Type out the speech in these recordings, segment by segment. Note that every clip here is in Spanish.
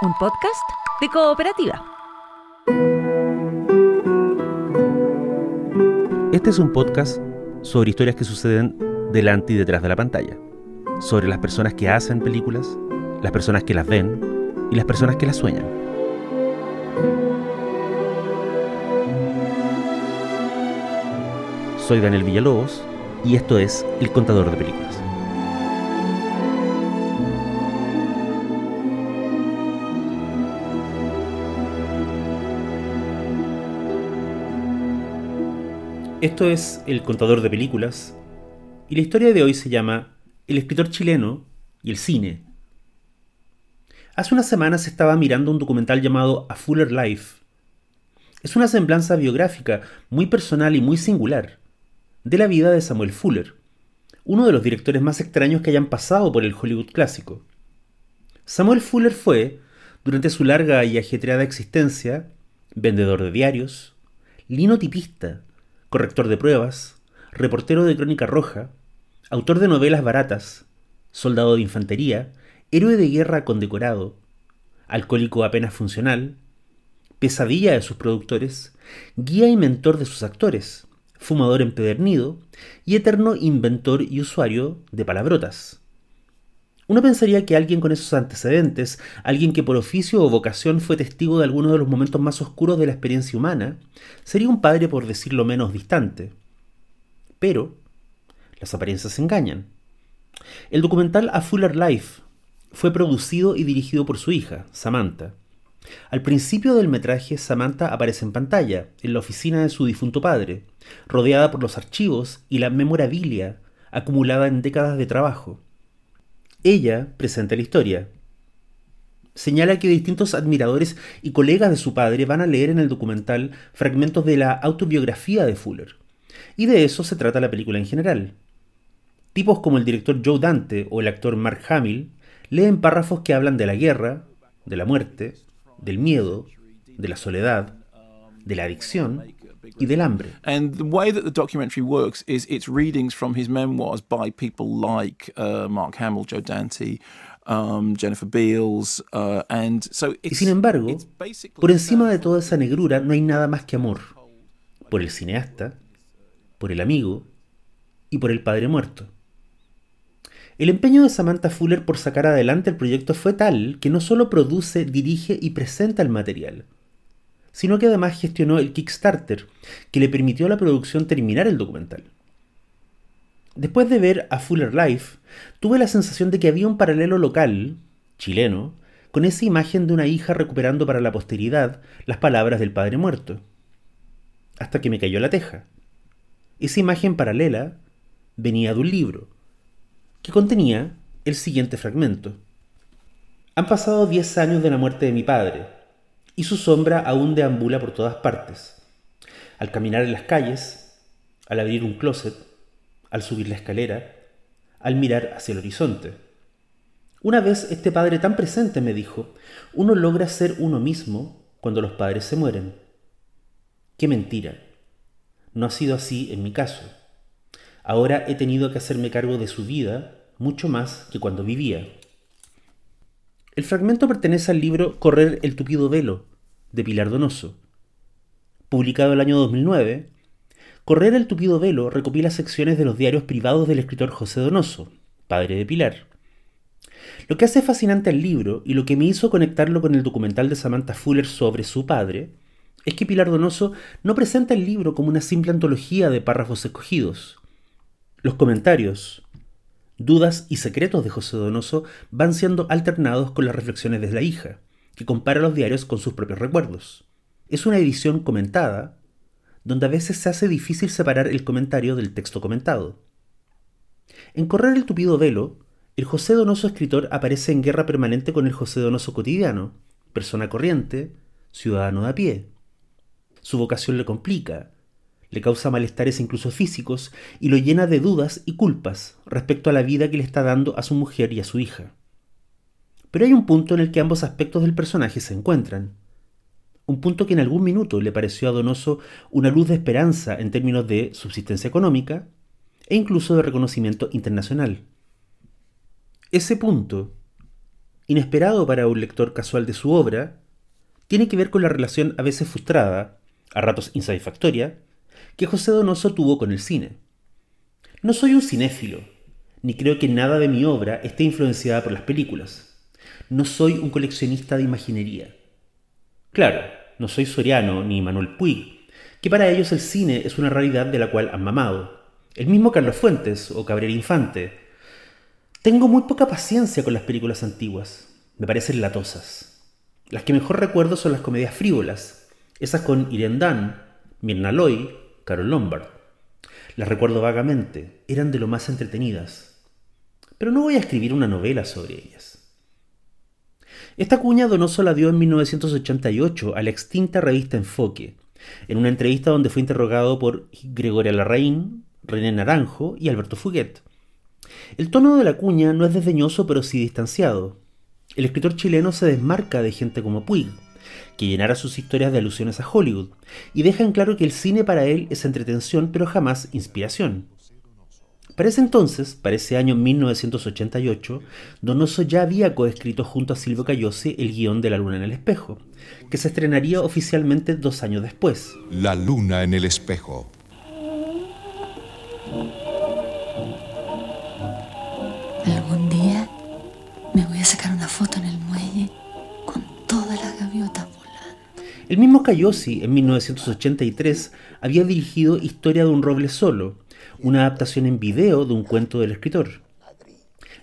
un podcast de Cooperativa. Este es un podcast sobre historias que suceden delante y detrás de la pantalla, sobre las personas que hacen películas, las personas que las ven y las personas que las sueñan. Soy Daniel Villalobos y esto es El Contador de Películas. Esto es El Contador de Películas y la historia de hoy se llama El escritor chileno y el cine. Hace unas semanas estaba mirando un documental llamado A Fuller Life. Es una semblanza biográfica muy personal y muy singular de la vida de Samuel Fuller, uno de los directores más extraños que hayan pasado por el Hollywood clásico. Samuel Fuller fue, durante su larga y ajetreada existencia, vendedor de diarios, linotipista, corrector de pruebas, reportero de Crónica Roja, autor de novelas baratas, soldado de infantería, héroe de guerra condecorado, alcohólico apenas funcional, pesadilla de sus productores, guía y mentor de sus actores, fumador empedernido y eterno inventor y usuario de palabrotas. Uno pensaría que alguien con esos antecedentes, alguien que por oficio o vocación fue testigo de alguno de los momentos más oscuros de la experiencia humana, sería un padre por decirlo menos distante. Pero las apariencias engañan. El documental A Fuller Life fue producido y dirigido por su hija, Samantha. Al principio del metraje, Samantha aparece en pantalla, en la oficina de su difunto padre, rodeada por los archivos y la memorabilia acumulada en décadas de trabajo. Ella presenta la historia. Señala que distintos admiradores y colegas de su padre van a leer en el documental fragmentos de la autobiografía de Fuller. Y de eso se trata la película en general. Tipos como el director Joe Dante o el actor Mark Hamill leen párrafos que hablan de la guerra, de la muerte, del miedo, de la soledad, de la adicción y del hambre. And the way that the documentary works is it's readings from his memoirs by people like Mark Hamill, Joe Dante, Jennifer Beals, and so y sin embargo, por encima de toda esa negrura no hay nada más que amor. Por el cineasta, por el amigo y por el padre muerto. El empeño de Samantha Fuller por sacar adelante el proyecto fue tal que no solo produce, dirige y presenta el material, sino que además gestionó el Kickstarter, que le permitió a la producción terminar el documental. Después de ver A Fuller Life, tuve la sensación de que había un paralelo local, chileno, con esa imagen de una hija recuperando para la posteridad las palabras del padre muerto. Hasta que me cayó la teja. Esa imagen paralela venía de un libro, que contenía el siguiente fragmento. Han pasado 10 años de la muerte de mi padre, y su sombra aún deambula por todas partes. Al caminar en las calles, al abrir un closet, al subir la escalera, al mirar hacia el horizonte. Una vez este padre tan presente me dijo, uno logra ser uno mismo cuando los padres se mueren. ¡Qué mentira! No ha sido así en mi caso. Ahora he tenido que hacerme cargo de su vida mucho más que cuando vivía. El fragmento pertenece al libro Correr el tupido velo, de Pilar Donoso. Publicado el año 2009, Correr el tupido velo recopila secciones de los diarios privados del escritor José Donoso, padre de Pilar. Lo que hace fascinante al libro, y lo que me hizo conectarlo con el documental de Samantha Fuller sobre su padre, es que Pilar Donoso no presenta el libro como una simple antología de párrafos escogidos. Los comentarios, dudas y secretos de José Donoso van siendo alternados con las reflexiones de la hija, que compara los diarios con sus propios recuerdos. Es una edición comentada, donde a veces se hace difícil separar el comentario del texto comentado. En Correr el tupido velo, el José Donoso escritor aparece en guerra permanente con el José Donoso cotidiano, persona corriente, ciudadano de a pie. Su vocación le complica, le causa malestares incluso físicos y lo llena de dudas y culpas respecto a la vida que le está dando a su mujer y a su hija. Pero hay un punto en el que ambos aspectos del personaje se encuentran. Un punto que en algún minuto le pareció a Donoso una luz de esperanza en términos de subsistencia económica e incluso de reconocimiento internacional. Ese punto inesperado para un lector casual de su obra, tiene que ver con la relación a veces frustrada, a ratos insatisfactoria, que José Donoso tuvo con el cine. No soy un cinéfilo, ni creo que nada de mi obra esté influenciada por las películas. No soy un coleccionista de imaginería. Claro, no soy Soriano ni Manuel Puig, que para ellos el cine es una realidad de la cual han mamado. El mismo Carlos Fuentes o Cabrera Infante. Tengo muy poca paciencia con las películas antiguas. Me parecen latosas. Las que mejor recuerdo son las comedias frívolas, esas con Irene Dunne, Myrna Loy, Carol Lombard. Las recuerdo vagamente, eran de lo más entretenidas. Pero no voy a escribir una novela sobre ellas. Esta cuña Donoso la dio en 1988 a la extinta revista Enfoque, en una entrevista donde fue interrogado por Gregoria Larraín, René Naranjo y Alberto Fuguet. El tono de la cuña no es desdeñoso pero sí distanciado. El escritor chileno se desmarca de gente como Puig, que llenara sus historias de alusiones a Hollywood, y deja en claro que el cine para él es entretención pero jamás inspiración. Para ese entonces, para ese año 1988, Donoso ya había coescrito junto a Silvio Cayosi el guión de La luna en el espejo, que se estrenaría oficialmente 2 años después. La luna en el espejo. Algún día me voy a sacar una foto en el muelle con todas las gaviotas volando. El mismo Cayosi, en 1983, había dirigido Historia de un roble solo, una adaptación en video de un cuento del escritor.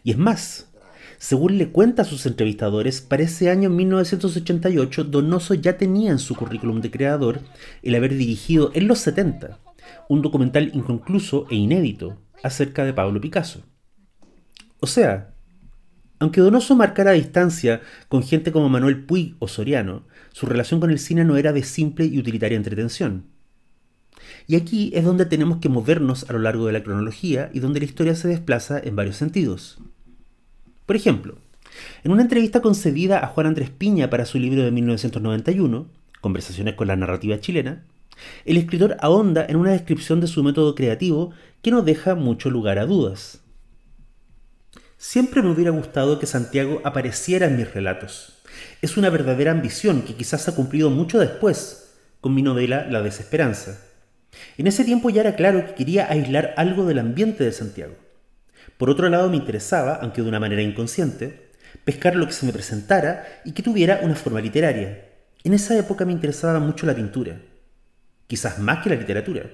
Y es más, según le cuenta a sus entrevistadores, para ese año 1988 Donoso ya tenía en su currículum de creador el haber dirigido en los 70 un documental inconcluso e inédito acerca de Pablo Picasso. O sea, aunque Donoso marcara distancia con gente como Manuel Puig o Soriano, su relación con el cine no era de simple y utilitaria entretención. Y aquí es donde tenemos que movernos a lo largo de la cronología y donde la historia se desplaza en varios sentidos. Por ejemplo, en una entrevista concedida a Juan Andrés Piña para su libro de 1991, Conversaciones con la narrativa chilena, el escritor ahonda en una descripción de su método creativo que no deja mucho lugar a dudas. Siempre me hubiera gustado que Santiago apareciera en mis relatos. Es una verdadera ambición que quizás ha cumplido mucho después, con mi novela La desesperanza. En ese tiempo ya era claro que quería aislar algo del ambiente de Santiago. Por otro lado me interesaba, aunque de una manera inconsciente, pescar lo que se me presentara y que tuviera una forma literaria. En esa época me interesaba mucho la pintura, quizás más que la literatura,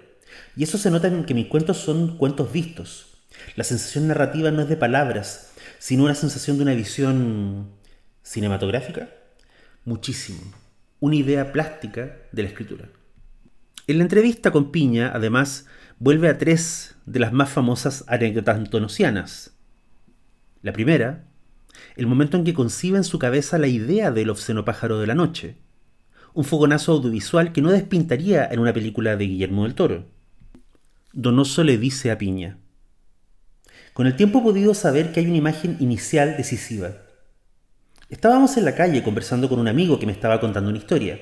y eso se nota en que mis cuentos son cuentos vistos. La sensación narrativa no es de palabras, sino una sensación de una visión cinematográfica. Muchísimo. Una idea plástica de la escritura. En la entrevista con Piña, además, vuelve a 3 de las más famosas anécdotas donosianas. La primera, el momento en que concibe en su cabeza la idea del obsceno pájaro de la noche, un fogonazo audiovisual que no despintaría en una película de Guillermo del Toro. Donoso le dice a Piña: con el tiempo he podido saber que hay una imagen inicial decisiva. Estábamos en la calle conversando con un amigo que me estaba contando una historia.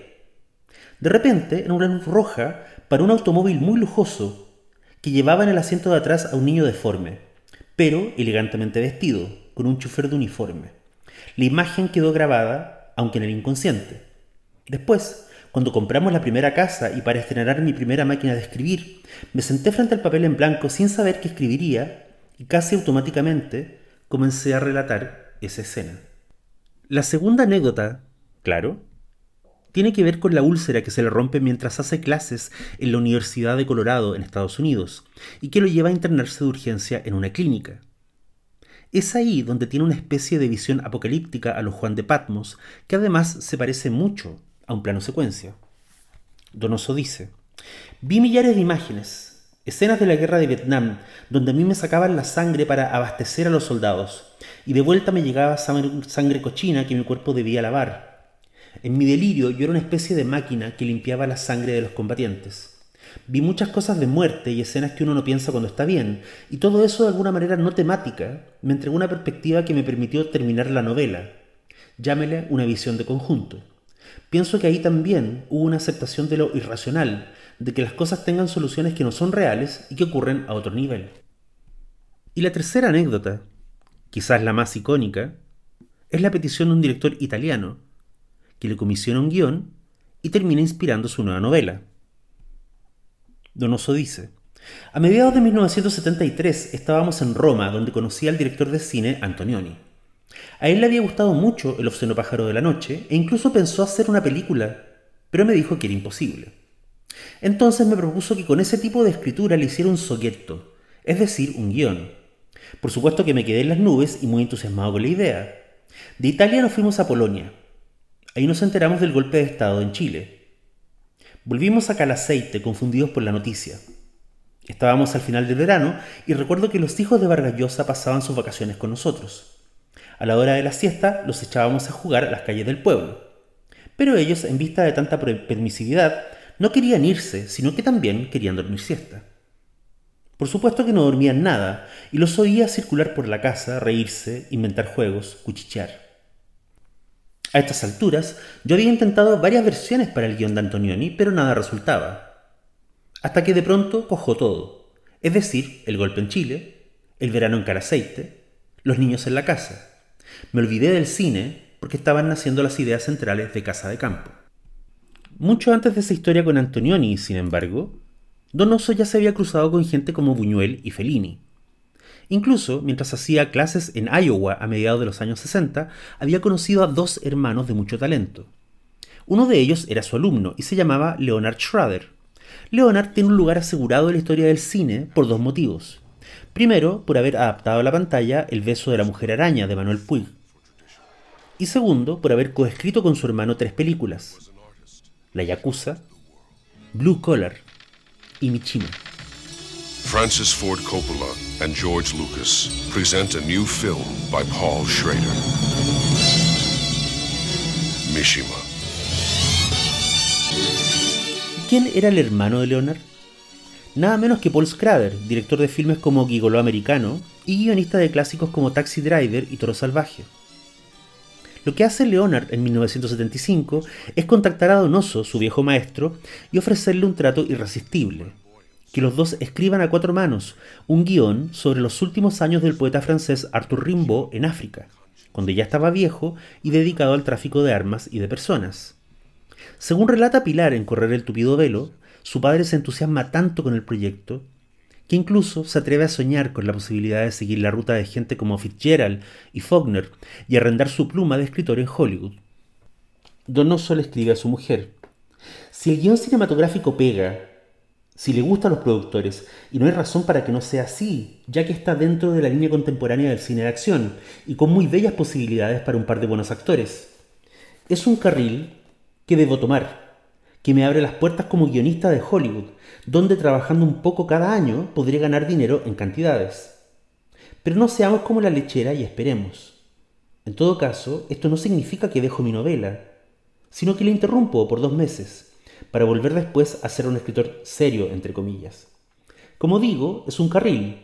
De repente, en una luz roja, paró un automóvil muy lujoso que llevaba en el asiento de atrás a un niño deforme, pero elegantemente vestido, con un chofer de uniforme. La imagen quedó grabada, aunque en el inconsciente. Después, cuando compramos la primera casa y para estrenar mi primera máquina de escribir, me senté frente al papel en blanco sin saber qué escribiría y casi automáticamente comencé a relatar esa escena. La segunda anécdota, claro, tiene que ver con la úlcera que se le rompe mientras hace clases en la Universidad de Colorado en Estados Unidos y que lo lleva a internarse de urgencia en una clínica. Es ahí donde tiene una especie de visión apocalíptica a los Juan de Patmos que además se parece mucho a un plano secuencia. Donoso dice: vi millares de imágenes, escenas de la guerra de Vietnam, donde a mí me sacaban la sangre para abastecer a los soldados, y de vuelta me llegaba sangre cochina que mi cuerpo debía lavar. En mi delirio yo era una especie de máquina que limpiaba la sangre de los combatientes. Vi muchas cosas de muerte y escenas que uno no piensa cuando está bien, y todo eso de alguna manera no temática me entregó una perspectiva que me permitió terminar la novela. Llámele una visión de conjunto. Pienso que ahí también hubo una aceptación de lo irracional, de que las cosas tengan soluciones que no son reales y que ocurren a otro nivel. Y la tercera anécdota, quizás la más icónica, es la petición de un director italiano que le comisiona un guión y termina inspirando su nueva novela. Donoso dice: a mediados de 1973 estábamos en Roma, donde conocí al director de cine Antonioni. A él le había gustado mucho El obsceno pájaro de la noche e incluso pensó hacer una película, pero me dijo que era imposible. Entonces me propuso que con ese tipo de escritura le hiciera un sogghetto, es decir, un guión. Por supuesto que me quedé en las nubes y muy entusiasmado con la idea. De Italia nos fuimos a Polonia. Ahí nos enteramos del golpe de estado en Chile. Volvimos a Calaceite confundidos por la noticia. Estábamos al final del verano y recuerdo que los hijos de Vargas Llosa pasaban sus vacaciones con nosotros. A la hora de la siesta los echábamos a jugar a las calles del pueblo. Pero ellos, en vista de tanta permisividad, no querían irse, sino que también querían dormir siesta. Por supuesto que no dormían nada, y los oía circular por la casa, reírse, inventar juegos, cuchichear. A estas alturas, yo había intentado varias versiones para el guión de Antonioni, pero nada resultaba. Hasta que de pronto cojó todo, es decir, el golpe en Chile, el verano en Calaceite, los niños en la casa. Me olvidé del cine porque estaban naciendo las ideas centrales de Casa de Campo. Mucho antes de esa historia con Antonioni, sin embargo, Donoso ya se había cruzado con gente como Buñuel y Fellini. Incluso, mientras hacía clases en Iowa a mediados de los años 60, había conocido a dos hermanos de mucho talento. Uno de ellos era su alumno y se llamaba Leonard Schrader. Leonard tiene un lugar asegurado en la historia del cine por dos motivos. Primero, por haber adaptado a la pantalla El beso de la mujer araña de Manuel Puig. Y segundo, por haber coescrito con su hermano 3 películas: La Yakuza, Blue Collar y Mishima. Francis Ford Coppola and George Lucas present a new film by Paul Schrader. Mishima. ¿Quién era el hermano de Leonard? Nada menos que Paul Schrader, director de filmes como Gigoló Americano y guionista de clásicos como Taxi Driver y Toro Salvaje. Lo que hace Leonard en 1975 es contactar a Donoso, su viejo maestro, y ofrecerle un trato irresistible: que los dos escriban a 4 manos un guión sobre los últimos años del poeta francés Arthur Rimbaud en África, cuando ya estaba viejo y dedicado al tráfico de armas y de personas. Según relata Pilar en Correr el tupido velo, su padre se entusiasma tanto con el proyecto que incluso se atreve a soñar con la posibilidad de seguir la ruta de gente como Fitzgerald y Faulkner y arrendar su pluma de escritor en Hollywood. Donoso le escribe a su mujer: si el guión cinematográfico pega, si le gusta a los productores, y no hay razón para que no sea así, ya que está dentro de la línea contemporánea del cine de acción y con muy bellas posibilidades para un par de buenos actores, es un carril que debo tomar, que me abre las puertas como guionista de Hollywood, donde trabajando un poco cada año podré ganar dinero en cantidades. Pero no seamos como la lechera y esperemos. En todo caso, esto no significa que dejo mi novela, sino que la interrumpo por 2 meses, para volver después a ser un escritor serio, entre comillas. Como digo, es un carril,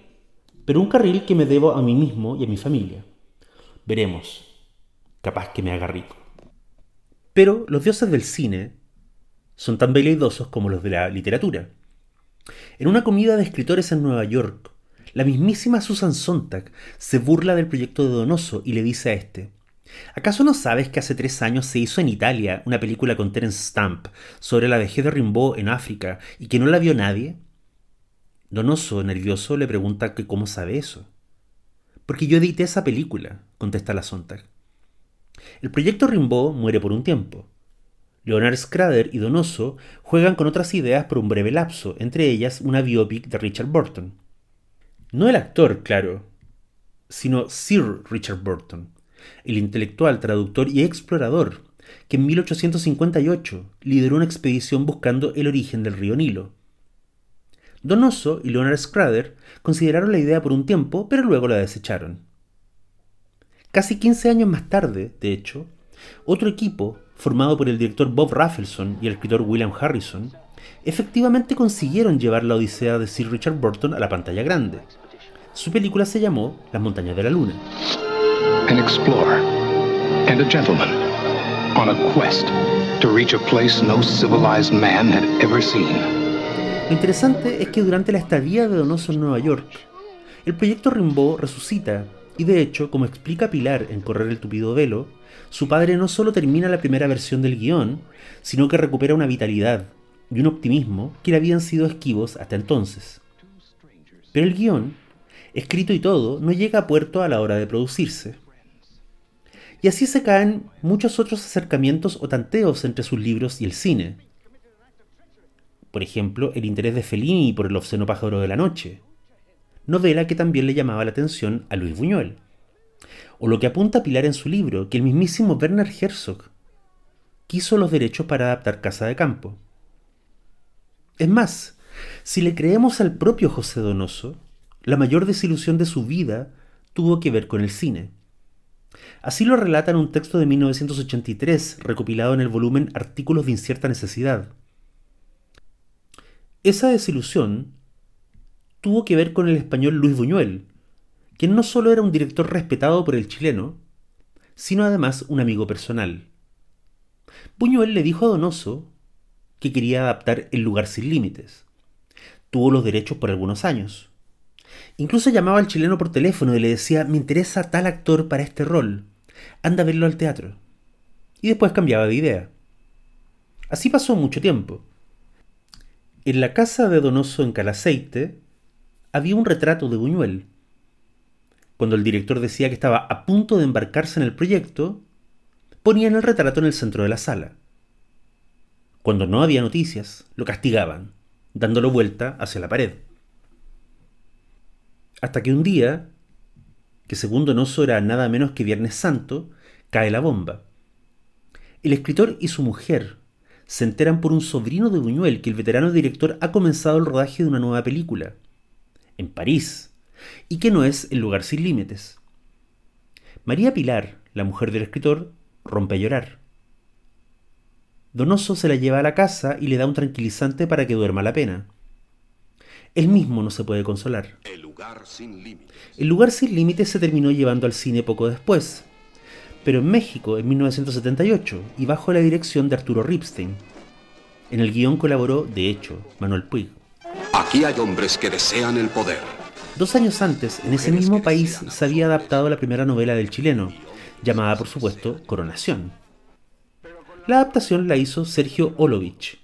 pero un carril que me debo a mí mismo y a mi familia. Veremos. Capaz que me haga rico. Pero los dioses del cine son tan veleidosos como los de la literatura. En una comida de escritores en Nueva York, la mismísima Susan Sontag se burla del proyecto de Donoso y le dice a este: ¿acaso no sabes que hace 3 años se hizo en Italia una película con Terence Stamp sobre la vejez de Rimbaud en África y que no la vio nadie? Donoso, nervioso, le pregunta que cómo sabe eso. Porque yo edité esa película, contesta la Sontag. El proyecto Rimbaud muere por un tiempo. Leonard Schrader y Donoso juegan con otras ideas por un breve lapso, entre ellas una biopic de Richard Burton. No el actor, claro, sino Sir Richard Burton, el intelectual, traductor y explorador, que en 1858 lideró una expedición buscando el origen del río Nilo. Donoso y Leonard Schrader consideraron la idea por un tiempo, pero luego la desecharon. Casi 15 años más tarde, de hecho, otro equipo, formado por el director Bob Rafelson y el escritor William Harrison, efectivamente consiguieron llevar la odisea de Sir Richard Burton a la pantalla grande. Su película se llamó Las montañas de la luna. An explorer and a gentleman on a quest to reach a place no civilized man had ever seen. Lo interesante es que durante la estadía de Donoso en Nueva York, el proyecto Rimbaud resucita Y de hecho, como explica Pilar en Correr el tupido velo, su padre no solo termina la primera versión del guión, sino que recupera una vitalidad y un optimismo que le habían sido esquivos hasta entonces. Pero el guión, escrito y todo, no llega a puerto a la hora de producirse. Y así se caen muchos otros acercamientos o tanteos entre sus libros y el cine. Por ejemplo, el interés de Fellini por El obsceno pájaro de la noche, novela que también le llamaba la atención a Luis Buñuel. O lo que apunta Pilar en su libro, que el mismísimo Werner Herzog quiso los derechos para adaptar Casa de Campo. Es más, si le creemos al propio José Donoso, la mayor desilusión de su vida tuvo que ver con el cine. Así lo relata en un texto de 1983, recopilado en el volumen Artículos de incierta necesidad. Esa desilusión tuvo que ver con el español Luis Buñuel, quien no solo era un director respetado por el chileno, sino además un amigo personal. Buñuel le dijo a Donoso que quería adaptar El lugar sin límites. Tuvo los derechos por algunos años. Incluso llamaba al chileno por teléfono y le decía: me interesa tal actor para este rol, anda a verlo al teatro. Y después cambiaba de idea. Así pasó mucho tiempo. En la casa de Donoso en Calaceite había un retrato de Buñuel. Cuando el director decía que estaba a punto de embarcarse en el proyecto, ponían el retrato en el centro de la sala. Cuando no había noticias, lo castigaban, dándolo vuelta hacia la pared. Hasta que un día, que según Donoso era nada menos que Viernes Santo, cae la bomba. El escritor y su mujer se enteran por un sobrino de Buñuel que el veterano director ha comenzado el rodaje de una nueva película, en París, y que no es El lugar sin límites. María Pilar, la mujer del escritor, rompe a llorar. Donoso se la lleva a la casa y le da un tranquilizante para que duerma la pena. Él mismo no se puede consolar. El lugar sin límites. El lugar sin límites se terminó llevando al cine poco después, pero en México en 1978 y bajo la dirección de Arturo Ripstein. En el guión colaboró, de hecho, Manuel Puig. Aquí hay hombres que desean el poder. 2 años antes, en ese mismo país, se había adaptado la primera novela del chileno, llamada por supuesto Coronación. La adaptación la hizo Sergio Olovich.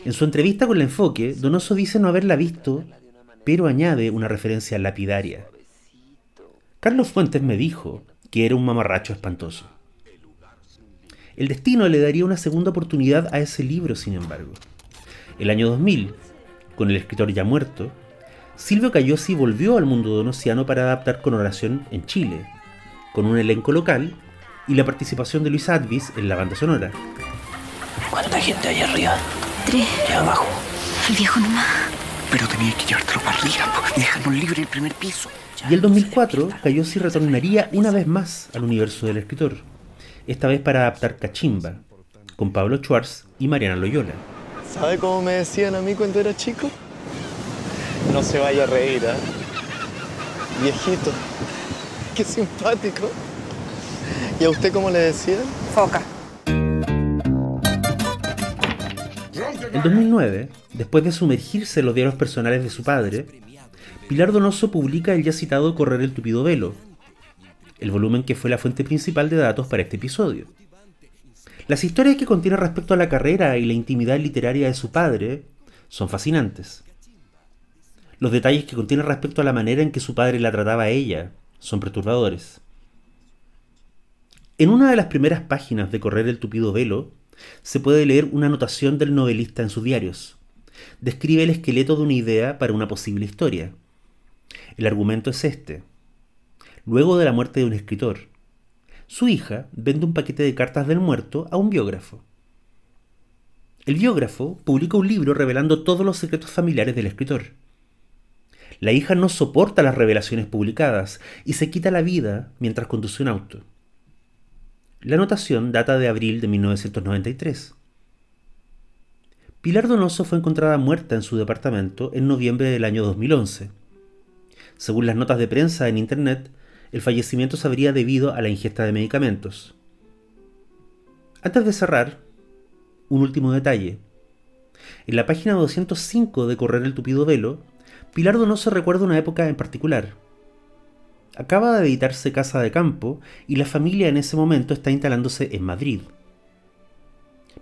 En su entrevista con El Enfoque, Donoso dice no haberla visto, pero añade una referencia lapidaria. Carlos Fuentes me dijo que era un mamarracho espantoso. El destino le daría una segunda oportunidad a ese libro, sin embargo. El año 2000, con el escritor ya muerto, Silvio Cayosi volvió al mundo donosiano para adaptar Coronación en Chile, con un elenco local y la participación de Luis Advis en la banda sonora. ¿Cuánta gente hay arriba? 3. Y abajo. El viejo nomás. Pero tenías que llevártelo para arriba, po. Déjanos libre el primer piso. Y el 2004, Cayosi retornaría una vez más al universo del escritor, esta vez para adaptar Cachimba, con Pablo Schwartz y Mariana Loyola. ¿Sabe cómo me decían a mí cuando era chico? No se vaya a reír, ¿eh? Viejito. Qué simpático. ¿Y a usted cómo le decían? Foca. En 2009, después de sumergirse en los diarios personales de su padre, Pilar Donoso publica el ya citado Correr el tupido velo, el volumen que fue la fuente principal de datos para este episodio. Las historias que contiene respecto a la carrera y la intimidad literaria de su padre son fascinantes. Los detalles que contiene respecto a la manera en que su padre la trataba a ella son perturbadores. En una de las primeras páginas de Correr el tupido velo se puede leer una anotación del novelista en sus diarios. Describe el esqueleto de una idea para una posible historia. El argumento es este. Luego de la muerte de un escritor, su hija vende un paquete de cartas del muerto a un biógrafo. El biógrafo publica un libro revelando todos los secretos familiares del escritor. La hija no soporta las revelaciones publicadas y se quita la vida mientras conduce un auto. La anotación data de abril de 1993. Pilar Donoso fue encontrada muerta en su departamento en noviembre del año 2011. Según las notas de prensa en internet, el fallecimiento se habría debido a la ingesta de medicamentos. Antes de cerrar, un último detalle. En la página 205 de Correr el tupido velo, Pilar Donoso recuerda una época en particular. Acaba de editarse Casa de Campo y la familia en ese momento está instalándose en Madrid.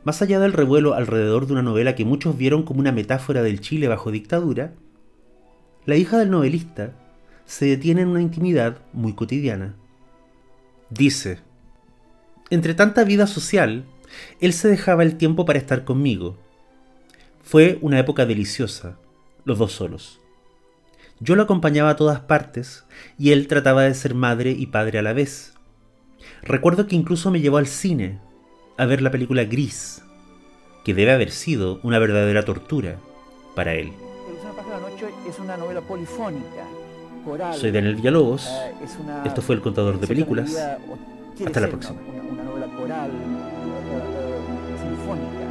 Más allá del revuelo alrededor de una novela que muchos vieron como una metáfora del Chile bajo dictadura, la hija del novelista se detiene en una intimidad muy cotidiana. Dice: entre tanta vida social, él se dejaba el tiempo para estar conmigo. Fue una época deliciosa, los dos solos. Yo lo acompañaba a todas partes y él trataba de ser madre y padre a la vez. Recuerdo que incluso me llevó al cine a ver la película Gris, que debe haber sido una verdadera tortura para él. El pájaro de la noche es una novela polifónica, coral. Soy Daniel Villalobos, esto fue El Contador de Películas. Hasta la próxima. Una novela coral, sinfónica.